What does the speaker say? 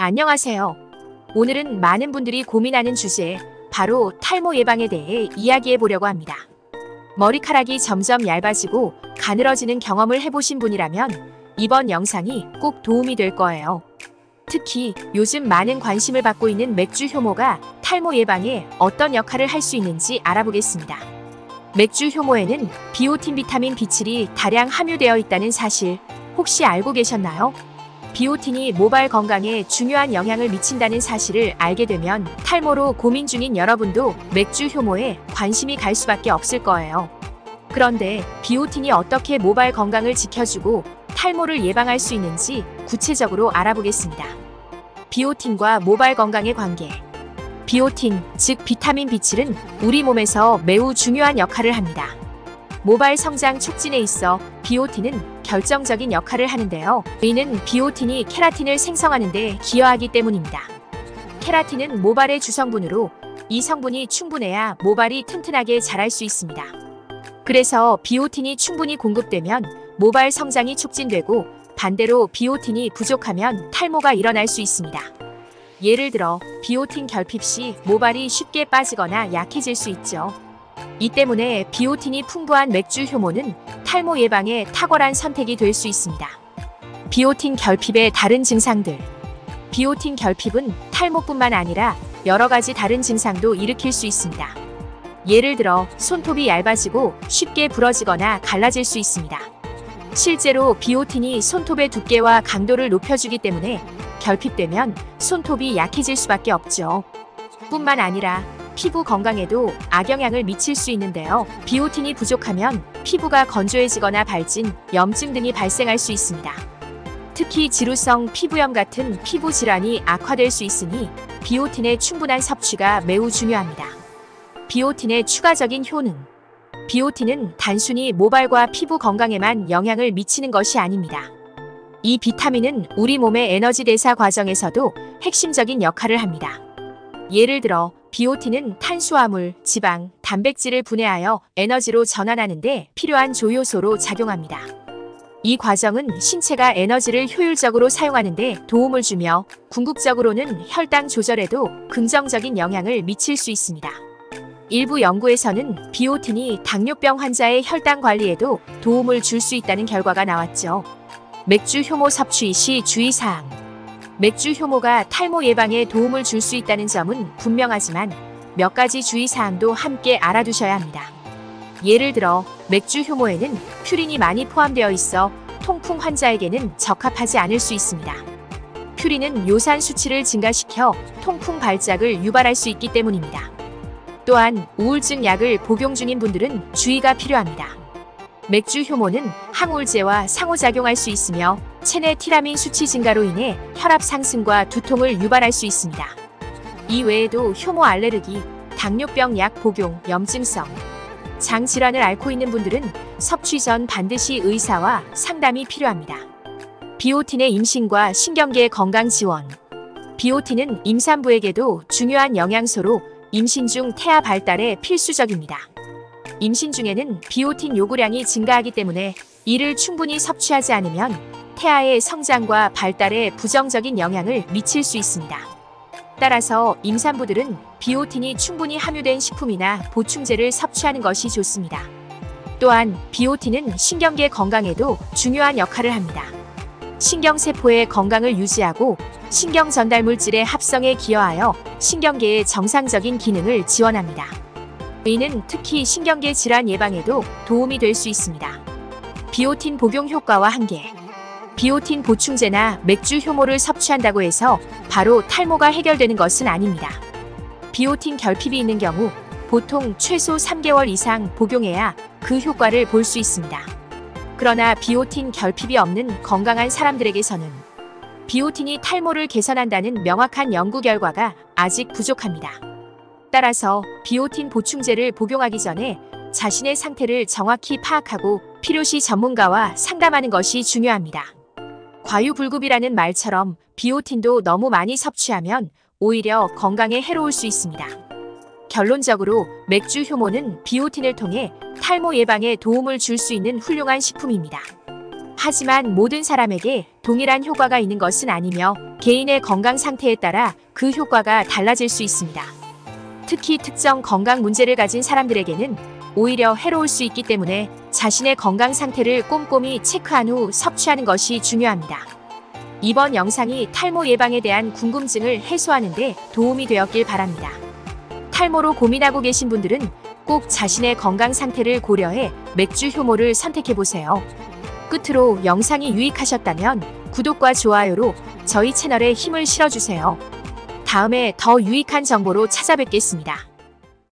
안녕하세요. 오늘은 많은 분들이 고민하는 주제, 바로 탈모 예방에 대해 이야기해 보려고 합니다. 머리카락이 점점 얇아지고 가늘어지는 경험을 해보신 분이라면 이번 영상이 꼭 도움이 될 거예요. 특히 요즘 많은 관심을 받고 있는 맥주 효모가 탈모 예방에 어떤 역할을 할 수 있는지 알아보겠습니다. 맥주 효모에는 비오틴 비타민 B7이 다량 함유되어 있다는 사실 혹시 알고 계셨나요? 비오틴이 모발 건강에 중요한 영향을 미친다는 사실을 알게 되면 탈모로 고민 중인 여러분도 맥주 효모에 관심이 갈 수밖에 없을 거예요. 그런데 비오틴이 어떻게 모발 건강을 지켜주고 탈모를 예방할 수 있는지 구체적으로 알아보겠습니다. 비오틴과 모발 건강의 관계. 비오틴, 즉 비타민 B7은 우리 몸에서 매우 중요한 역할을 합니다. 모발 성장 촉진에 있어 비오틴은 결정적인 역할을 하는데요. 이는 비오틴이 케라틴을 생성하는 데 기여하기 때문입니다. 케라틴은 모발의 주성분으로 이 성분이 충분해야 모발이 튼튼하게 자랄 수 있습니다. 그래서 비오틴이 충분히 공급되면 모발 성장이 촉진되고 반대로 비오틴이 부족하면 탈모가 일어날 수 있습니다. 예를 들어 비오틴 결핍 시 모발이 쉽게 빠지거나 약해질 수 있죠. 이 때문에 비오틴이 풍부한 맥주 효모는 탈모 예방에 탁월한 선택이 될 수 있습니다. 비오틴 결핍의 다른 증상들. 비오틴 결핍은 탈모뿐만 아니라 여러 가지 다른 증상도 일으킬 수 있습니다. 예를 들어 손톱이 얇아지고 쉽게 부러지거나 갈라질 수 있습니다. 실제로 비오틴이 손톱의 두께와 강도를 높여주기 때문에 결핍되면 손톱이 약해질 수밖에 없죠. 뿐만 아니라 피부 건강에도 악영향을 미칠 수 있는데요. 비오틴이 부족하면 피부가 건조해지거나 발진, 염증 등이 발생할 수 있습니다. 특히 지루성 피부염 같은 피부 질환이 악화될 수 있으니 비오틴의 충분한 섭취가 매우 중요합니다. 비오틴의 추가적인 효능. 비오틴은 단순히 모발과 피부 건강에만 영향을 미치는 것이 아닙니다. 이 비타민은 우리 몸의 에너지 대사 과정에서도 핵심적인 역할을 합니다. 예를 들어 비오틴은 탄수화물, 지방, 단백질을 분해하여 에너지로 전환하는 데 필요한 조효소로 작용합니다. 이 과정은 신체가 에너지를 효율적으로 사용하는 데 도움을 주며 궁극적으로는 혈당 조절에도 긍정적인 영향을 미칠 수 있습니다. 일부 연구에서는 비오틴이 당뇨병 환자의 혈당 관리에도 도움을 줄 수 있다는 결과가 나왔죠. 맥주 효모 섭취 시 주의사항. 맥주 효모가 탈모 예방에 도움을 줄 수 있다는 점은 분명하지만 몇 가지 주의사항도 함께 알아두셔야 합니다. 예를 들어 맥주 효모에는 퓨린이 많이 포함되어 있어 통풍 환자에게는 적합하지 않을 수 있습니다. 퓨린은 요산 수치를 증가시켜 통풍 발작을 유발할 수 있기 때문입니다. 또한 우울증 약을 복용 중인 분들은 주의가 필요합니다. 맥주 효모는 항우울제와 상호작용할 수 있으며 체내 티라민 수치 증가로 인해 혈압 상승과 두통을 유발할 수 있습니다. 이 외에도 효모 알레르기, 당뇨병 약 복용, 염증성, 장 질환을 앓고 있는 분들은 섭취 전 반드시 의사와 상담이 필요합니다. 비오틴의 임신과 신경계 건강 지원. 비오틴은 임산부에게도 중요한 영양소로 임신 중 태아 발달에 필수적입니다. 임신 중에는 비오틴 요구량이 증가하기 때문에 이를 충분히 섭취하지 않으면 태아의 성장과 발달에 부정적인 영향을 미칠 수 있습니다. 따라서 임산부들은 비오틴이 충분히 함유된 식품이나 보충제를 섭취하는 것이 좋습니다. 또한 비오틴은 신경계 건강에도 중요한 역할을 합니다. 신경세포의 건강을 유지하고 신경 전달 물질의 합성에 기여하여 신경계의 정상적인 기능을 지원합니다. 이는 특히 신경계 질환 예방에도 도움이 될 수 있습니다. 비오틴 복용 효과와 한계. 비오틴 보충제나 맥주 효모를 섭취한다고 해서 바로 탈모가 해결되는 것은 아닙니다. 비오틴 결핍이 있는 경우 보통 최소 3개월 이상 복용해야 그 효과를 볼 수 있습니다. 그러나 비오틴 결핍이 없는 건강한 사람들에게서는 비오틴이 탈모를 개선한다는 명확한 연구 결과가 아직 부족합니다. 따라서 비오틴 보충제를 복용하기 전에 자신의 상태를 정확히 파악하고 필요시 전문가와 상담하는 것이 중요합니다. 과유불급이라는 말처럼 비오틴도 너무 많이 섭취하면 오히려 건강에 해로울 수 있습니다. 결론적으로 맥주 효모는 비오틴을 통해 탈모 예방에 도움을 줄 수 있는 훌륭한 식품입니다. 하지만 모든 사람에게 동일한 효과가 있는 것은 아니며 개인의 건강 상태에 따라 그 효과가 달라질 수 있습니다. 특히 특정 건강 문제를 가진 사람들에게는 오히려 해로울 수 있기 때문에 자신의 건강 상태를 꼼꼼히 체크한 후 섭취하는 것이 중요합니다. 이번 영상이 탈모 예방에 대한 궁금증을 해소하는 데 도움이 되었길 바랍니다. 탈모로 고민하고 계신 분들은 꼭 자신의 건강 상태를 고려해 맥주 효모를 선택해보세요. 끝으로 영상이 유익하셨다면 구독과 좋아요로 저희 채널에 힘을 실어주세요. 다음에 더 유익한 정보로 찾아뵙겠습니다.